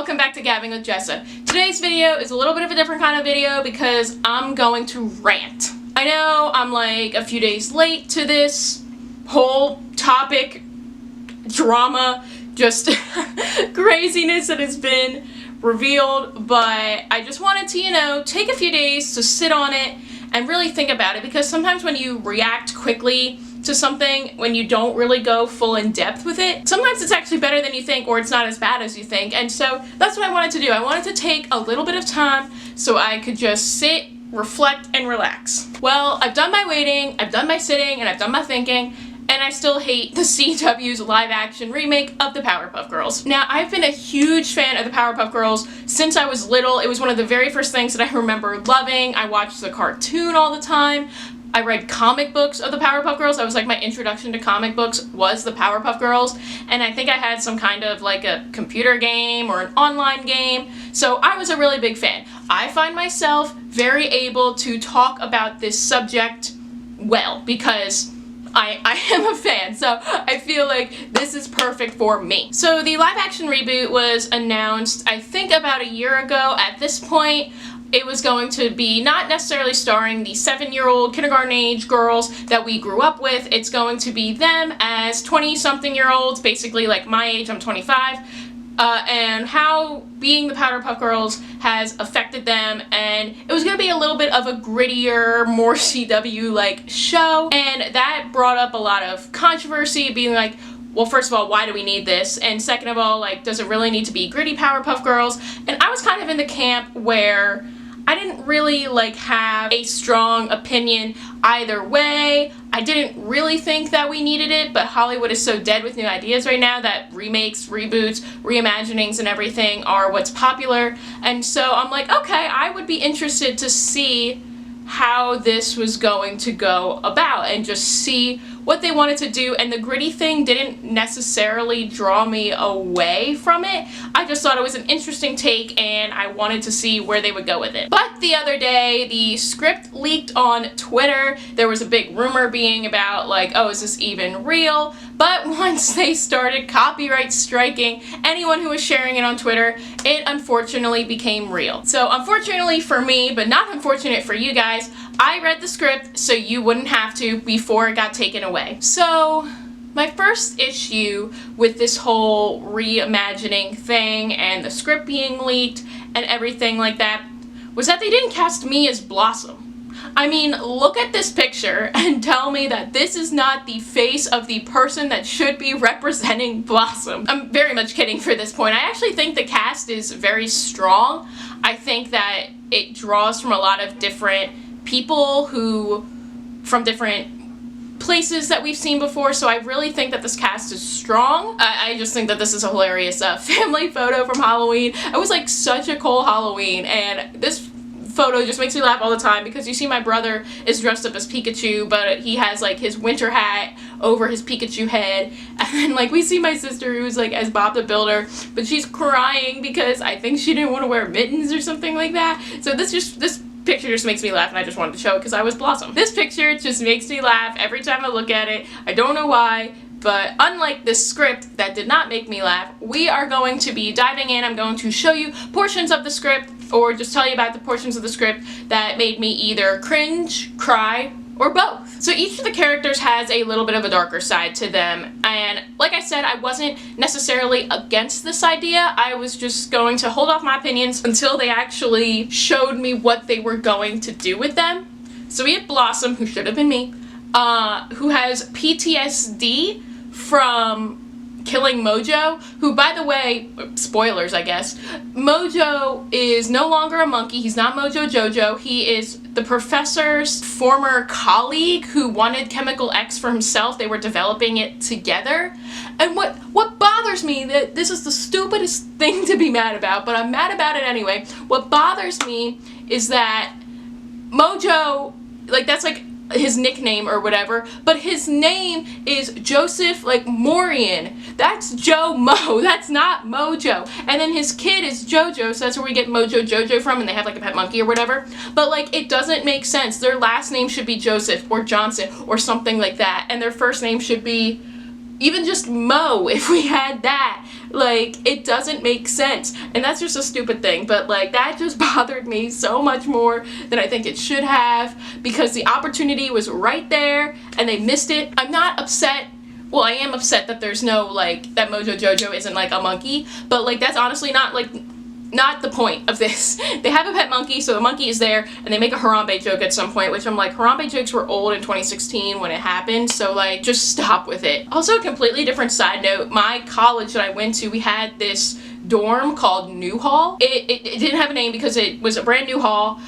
welcome back to Gabbing with Jessa. Today's video is a little bit of a different kind of video because I'm going to rant. I know I'm like a few days late to this whole topic, drama, just craziness that has been revealed, but I just wanted to, take a few days to sit on it and really think about it, because sometimes when you react quickly to something, when you don't really go full in depth with it, sometimes it's actually better than you think, or it's not as bad as you think. And so that's what I wanted to do. I wanted to take a little bit of time so I could just sit, reflect, and relax. Well, I've done my waiting, I've done my sitting, and I've done my thinking, and I still hate the CW's live-action remake of the Powerpuff Girls. Now, I've been a huge fan of the Powerpuff Girls since I was little. It was one of the very first things that I remember loving. I watched the cartoon all the time. I read comic books of the Powerpuff Girls. That was like my introduction to comic books, was the Powerpuff Girls. And I think I had some kind of like a computer game or an online game. So I was a really big fan. I find myself very able to talk about this subject well because I am a fan, so I feel like this is perfect for me. So the live action reboot was announced, I think about a year ago. At this point, it was going to be not necessarily starring the 7-year-old kindergarten age girls that we grew up with. It's going to be them as 20-something-year-olds, basically like my age, I'm 25, and how being the Powerpuff Girls has affected them. And it was going to be a little bit of a grittier, more CW-like show, and that brought up a lot of controversy, being like, well, first of all, why do we need this? And second of all, like, does it really need to be gritty Powerpuff Girls? And I was kind of in the camp where I didn't really like have a strong opinion either way. I didn't really think that we needed it, but Hollywood is so dead with new ideas right now that remakes, reboots, reimaginings, and everything are what's popular. And so I'm like, okay, I would be interested to see how this was going to go about and just see what they wanted to do. And the gritty thing didn't necessarily draw me away from it. I just thought it was an interesting take and I wanted to see where they would go with it. But the other day, the script leaked on Twitter. There was a big rumor being about like, oh, is this even real? But once they started copyright striking anyone who was sharing it on Twitter, it unfortunately became real. So unfortunately for me, but not unfortunate for you guys, I read the script so you wouldn't have to before it got taken away. So my first issue with this whole reimagining thing and the script being leaked and everything like that was that they didn't cast me as Blossom. I mean, look at this picture and tell me that this is not the face of the person that should be representing Blossom. I'm very much kidding for this point. I actually think the cast is very strong. I think that it draws from a lot of different people from different places that we've seen before, so I really think that this cast is strong. I just think that this is a hilarious family photo from Halloween. It was like such a cool Halloween, and this photo just makes me laugh all the time because you see my brother is dressed up as Pikachu, but he has like his winter hat over his Pikachu head, and then like we see my sister who's like as Bob the Builder, but she's crying because I think she didn't want to wear mittens or something like that. So this picture just makes me laugh, and I just wanted to show it because I was Blossom. This picture just makes me laugh every time I look at it. I don't know why, but unlike this script that did not make me laugh, we are going to be diving in. I'm going to show you portions of the script, or just tell you about the portions of the script that made me either cringe, cry, or both. So each of the characters has a little bit of a darker side to them, and like I said, I wasn't necessarily against this idea. I was just going to hold off my opinions until they actually showed me what they were going to do with them. So we have Blossom, who should have been me, who has PTSD from killing Mojo, who, by the way, spoilers I guess, Mojo is no longer a monkey. He's not Mojo Jojo. He is the professor's former colleague who wanted Chemical X for himself. They were developing it together. And what bothers me, that this is the stupidest thing to be mad about, but I'm mad about it anyway. What bothers me is that Mojo, like, that's like his nickname or whatever, but his name is Joseph, like, Morian. That's Joe Mo, that's not Mojo. And then his kid is Jojo, so that's where we get Mojo Jojo from, and they have like a pet monkey or whatever. But like, it doesn't make sense. Their last name should be Joseph or Johnson or something like that, and their first name should be, Even just Mo, if we had that. Like, it doesn't make sense. And that's just a stupid thing, but like, that just bothered me so much more than I think it should have, because the opportunity was right there and they missed it. I'm not upset. Well, I am upset that there's no, like, that Mojo Jojo isn't like a monkey, but like, that's honestly not the point of this. They have a pet monkey, so the monkey is there, and they make a Harambe joke at some point, which I'm like, Harambe jokes were old in 2016 when it happened, so like, just stop with it. Also, a completely different side note, my college that I went to, we had this dorm called New Hall. It didn't have a name because it was a brand new hall,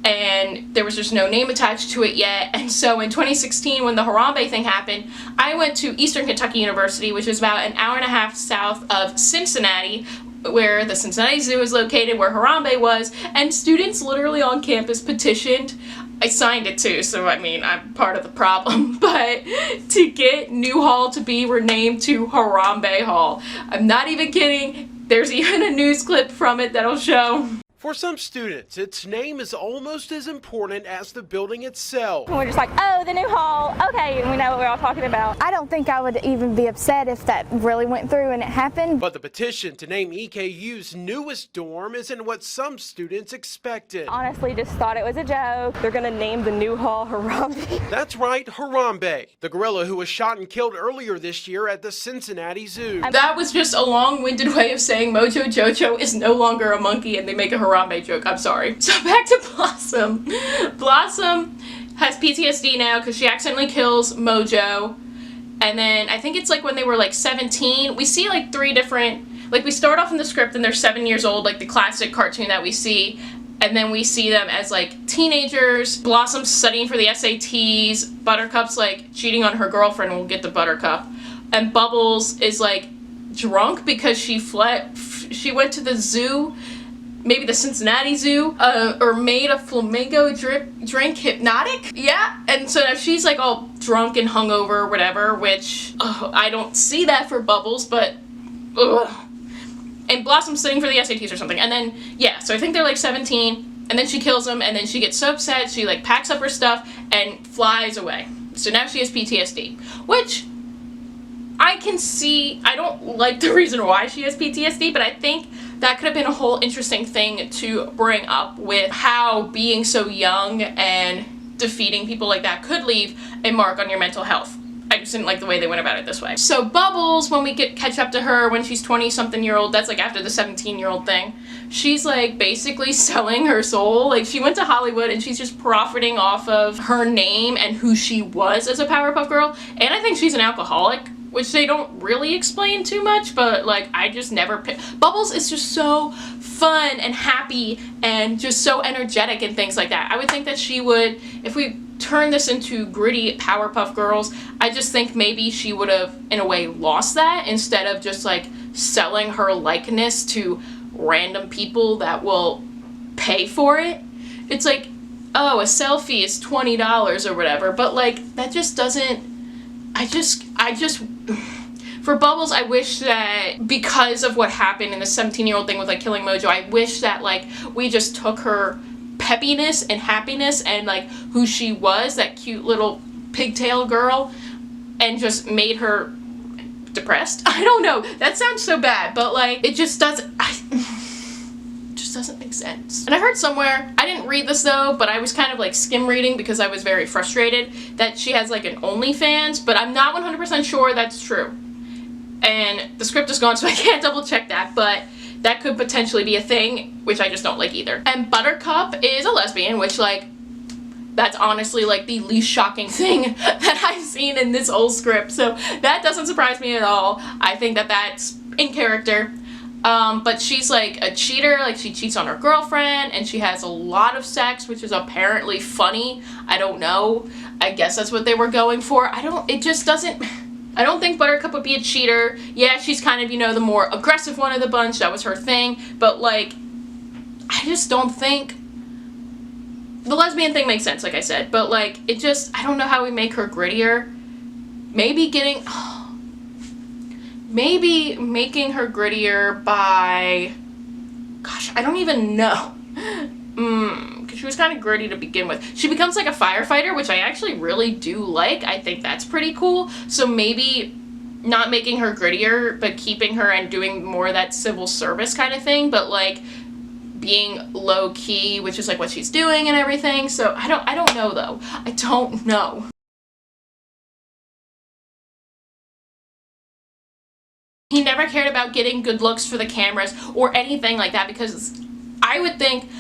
and there was just no name attached to it yet. And so in 2016, when the Harambe thing happened, I went to Eastern Kentucky University, which is about an hour and a half south of Cincinnati, where the Cincinnati Zoo is located, where Harambe was, and students literally on campus petitioned. I signed it too, so I mean, I'm part of the problem, but to get New Hall to be renamed to Harambe Hall. I'm not even kidding. There's even a news clip from it that'll show. For some students, its name is almost as important as the building itself. And we're just like, oh, the new hall, okay, and we know what we're all talking about. I don't think I would even be upset if that really went through and it happened. But the petition to name EKU's newest dorm isn't what some students expected. Honestly, just thought it was a joke. They're gonna name the new hall Harambe. That's right, Harambe, the gorilla who was shot and killed earlier this year at the Cincinnati Zoo. That was just a long-winded way of saying Mojo Jojo is no longer a monkey and they make a Harambe joke. I'm sorry. So back to Blossom. Blossom has PTSD now because she accidentally kills Mojo. And then I think it's like when they were like 17, we see like 3 different, like we start off in the script and they're 7 years old, like the classic cartoon that we see. And then we see them as like teenagers. Blossom's studying for the SATs. Buttercup's like cheating on her girlfriend and will get the Buttercup. And Bubbles is like drunk because she went to the zoo, maybe the Cincinnati Zoo, or made a flamingo drink hypnotic. Yeah, and so now she's like all drunk and hungover or whatever, which I don't see that for Bubbles, but and Blossom's sitting for the SATs or something. And then, yeah, so I think they're like 17, and then she kills him, and then she gets so upset, she like packs up her stuff and flies away. So now she has PTSD, which I can see. I don't like the reason why she has PTSD, but I think that could have been a whole interesting thing to bring up with how being so young and defeating people like that could leave a mark on your mental health. I just didn't like the way they went about it this way. So Bubbles, when we catch up to her when she's 20-something-year-old, that's like after the 17-year-old thing, she's like basically selling her soul. Like, she went to Hollywood and she's just profiting off of her name and who she was as a Powerpuff Girl. And I think she's an alcoholic, which they don't really explain too much, but like, I just never Bubbles is just so fun and happy and just so energetic and things like that. I would think that she would, if we turn this into gritty Powerpuff Girls, I just think maybe she would have in a way lost that, instead of just like selling her likeness to random people that will pay for it. It's like, oh, a selfie is $20 or whatever, but like, that just doesn't, I just, for Bubbles, I wish that because of what happened in the 17-year-old thing with like killing Mojo, I wish that like we just took her peppiness and happiness and like who she was, that cute little pigtail girl, and just made her depressed. I don't know, that sounds so bad, but like, it just doesn't, just doesn't make sense. And I heard somewhere, I didn't read this though, but I was kind of like skim reading because I was very frustrated, that she has like an OnlyFans, but I'm not 100% sure that's true. And the script is gone, so I can't double check that, but that could potentially be a thing, which I just don't like either. And Buttercup is a lesbian, which like, that's honestly like the least shocking thing that I've seen in this whole script, so that doesn't surprise me at all. I think that that's in character. But she's like a cheater, like she cheats on her girlfriend, and she has a lot of sex, which is apparently funny. I don't know. I guess that's what they were going for. It just doesn't, I don't think Buttercup would be a cheater. Yeah, she's kind of, you know, the more aggressive one of the bunch. That was her thing. But like, I just don't think, the lesbian thing makes sense, like I said. But like, it just, I don't know how we make her grittier. Maybe maybe making her grittier by, gosh, I don't even know. Because she was kind of gritty to begin with. She becomes like a firefighter, which I actually really do like. I think that's pretty cool. So maybe not making her grittier, but keeping her and doing more of that civil service kind of thing, but like being low key, which is like what she's doing and everything. So I don't know though. I don't know. He never cared about getting good looks for the cameras or anything like that, because I would think,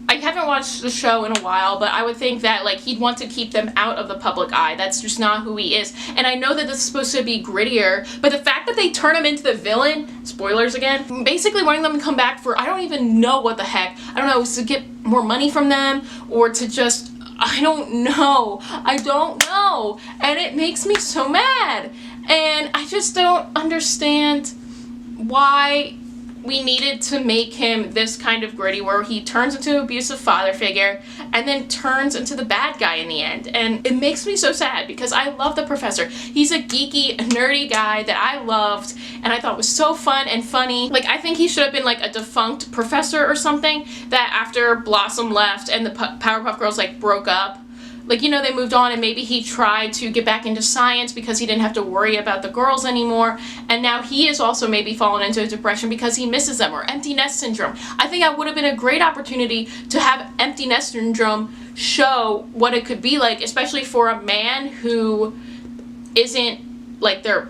I haven't watched the show in a while, but I would think that like he'd want to keep them out of the public eye. That's just not who he is. And I know that this is supposed to be grittier, but the fact that they turn him into the villain, spoilers again, basically wanting them to come back for I don't even know what the heck. I don't know, to get more money from them or to just, I don't know. I don't know. And it makes me so mad. And I just don't understand why we needed to make him this kind of gritty, where he turns into an abusive father figure and then turns into the bad guy in the end. And it makes me so sad because I love the professor. He's a geeky, nerdy guy that I loved and I thought was so fun and funny. Like, I think he should have been like a defunct professor or something, that after Blossom left and the Powerpuff Girls like broke up, like, you know, they moved on and maybe he tried to get back into science because he didn't have to worry about the girls anymore. And now he is also maybe fallen into a depression because he misses them, or empty nest syndrome. I think that would have been a great opportunity to have empty nest syndrome show what it could be like, especially for a man who isn't like their,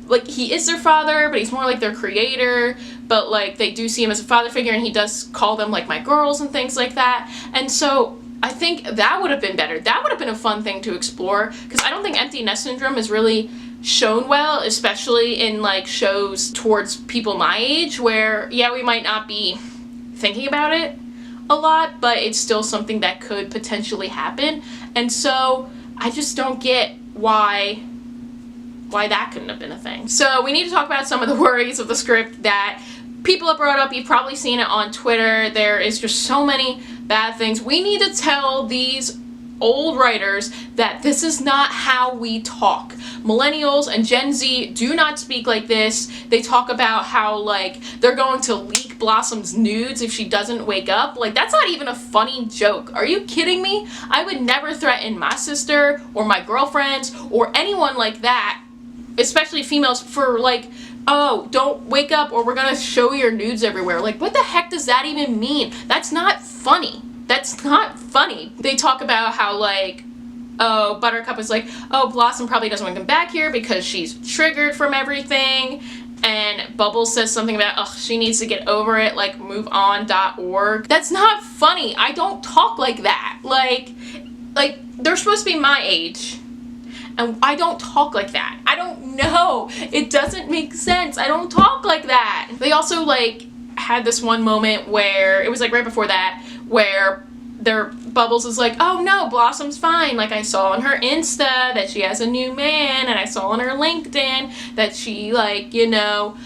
like, he is their father, but he's more like their creator, but like they do see him as a father figure and he does call them like my girls and things like that. And so I think that would have been better. That would have been a fun thing to explore, because I don't think empty nest syndrome is really shown well, especially in like shows towards people my age, where yeah, we might not be thinking about it a lot, but it's still something that could potentially happen. And so I just don't get why that couldn't have been a thing. So we need to talk about some of the worries of the script that people have brought up. You've probably seen it on Twitter. There is just so many bad things. We need to tell these old writers that this is not how we talk. Millennials and Gen Z do not speak like this. They talk about how like they're going to leak Blossom's nudes if she doesn't wake up. Like, that's not even a funny joke. Are you kidding me? I would never threaten my sister or my girlfriends or anyone like that, especially females, for like, oh, don't wake up or we're gonna show your nudes everywhere. Like, what the heck does that even mean? That's not funny. That's not funny. They talk about how like, oh, Buttercup is like, oh, Blossom probably doesn't want to come back here because she's triggered from everything. And Bubbles says something about, oh, she needs to get over it, like moveon.org. That's not funny. I don't talk like that. Like they're supposed to be my age. And I don't talk like that. I don't know. It doesn't make sense. I don't talk like that. They also like had this one moment where it was like right before that, where their Bubbles is like, oh no, Blossom's fine. Like, I saw on her Insta that she has a new man, and I saw on her LinkedIn that she like, you know,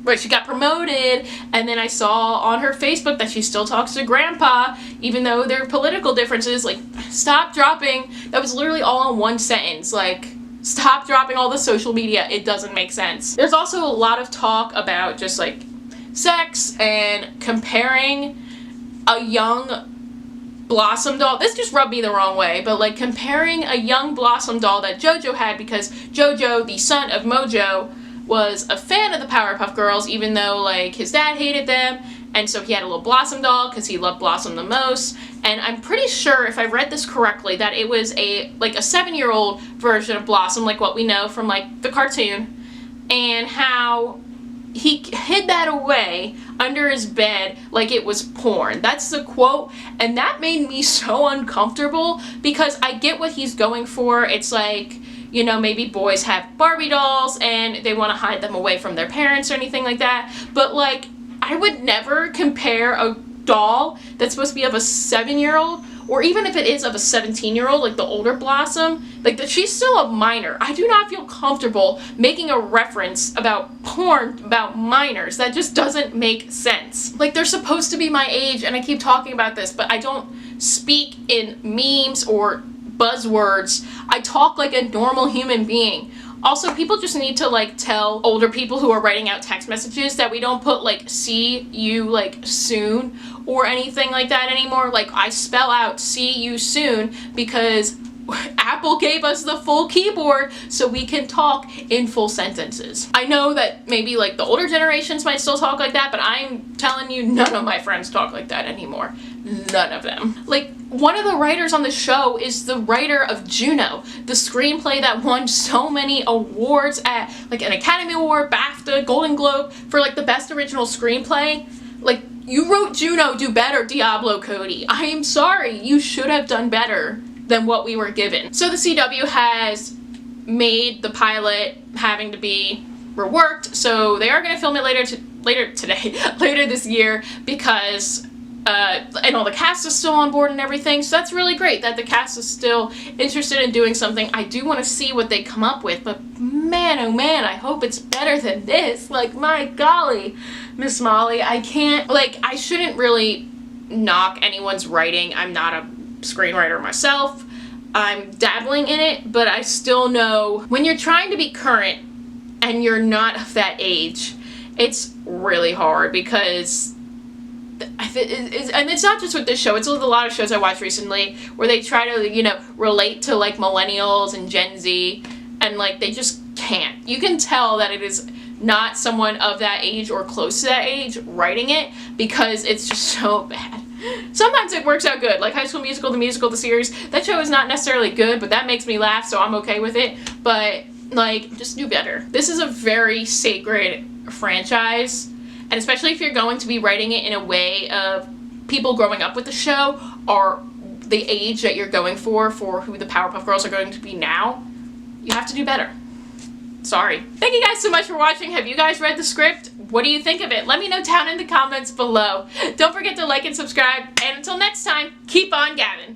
but she got promoted, and then I saw on her Facebook that she still talks to Grandpa, even though there are political differences. Like, stop dropping. That was literally all in one sentence. Like, stop dropping all the social media. It doesn't make sense. There's also a lot of talk about just like sex and comparing a young Blossom doll. This just rubbed me the wrong way, but like comparing a young Blossom doll that JoJo had, because JoJo, the son of Mojo, was a fan of the Powerpuff Girls, even though like his dad hated them, and so he had a little Blossom doll because he loved Blossom the most. And I'm pretty sure, if I read this correctly, that it was a 7-year-old version of Blossom, like what we know from like the cartoon, and how he hid that away under his bed like it was porn. That's the quote, and that made me so uncomfortable, because I get what he's going for. It's like, you know, maybe boys have Barbie dolls and they want to hide them away from their parents or anything like that, but like, I would never compare a doll that's supposed to be of a 7-year-old, or even if it is of a 17-year-old, like the older Blossom, like that she's still a minor. I do not feel comfortable making a reference about porn about minors. That just doesn't make sense. Like, they're supposed to be my age, and I keep talking about this, but I don't speak in memes or buzzwords. I talk like a normal human being. Also, people just need to like tell older people who are writing out text messages that we don't put like see you like soon or anything like that anymore. Like, I spell out see you soon because Apple Apple gave us the full keyboard so we can talk in full sentences. I know that maybe like the older generations might still talk like that, but I'm telling you, none of my friends talk like that anymore. None of them. Like, one of the writers on the show is the writer of Juno, the screenplay that won so many awards at like an Academy Award, BAFTA, Golden Globe for like the best original screenplay. Like, you wrote Juno, do better, Diablo Cody. I am sorry, you should have done better than what we were given. So the CW has made the pilot having to be reworked, so they are going to film it later this year, because and all the cast is still on board and everything, so that's really great that the cast is still interested in doing something. I do want to see what they come up with, but man, oh man, I hope it's better than this. Like, my golly, Miss Molly, I can't, like, I shouldn't really knock anyone's writing. I'm not a screenwriter myself. I'm dabbling in it, but I still know when you're trying to be current and you're not of that age, it's really hard, because and it's not just with this show, it's with a lot of shows I watched recently where they try to, you know, relate to like millennials and Gen Z, and like they just can't. You can tell that it is not someone of that age or close to that age writing it, because it's just so bad. Sometimes it works out good, like High School Musical, the series. That show is not necessarily good, but that makes me laugh, so I'm okay with it. But like, just do better. This is a very sacred franchise, and especially if you're going to be writing it in a way of people growing up with the show or the age that you're going for who the Powerpuff Girls are going to be now, you have to do better. Sorry. Thank you guys so much for watching. Have you guys read the script? What do you think of it? Let me know down in the comments below. Don't forget to like and subscribe, and until next time, keep on gabbing.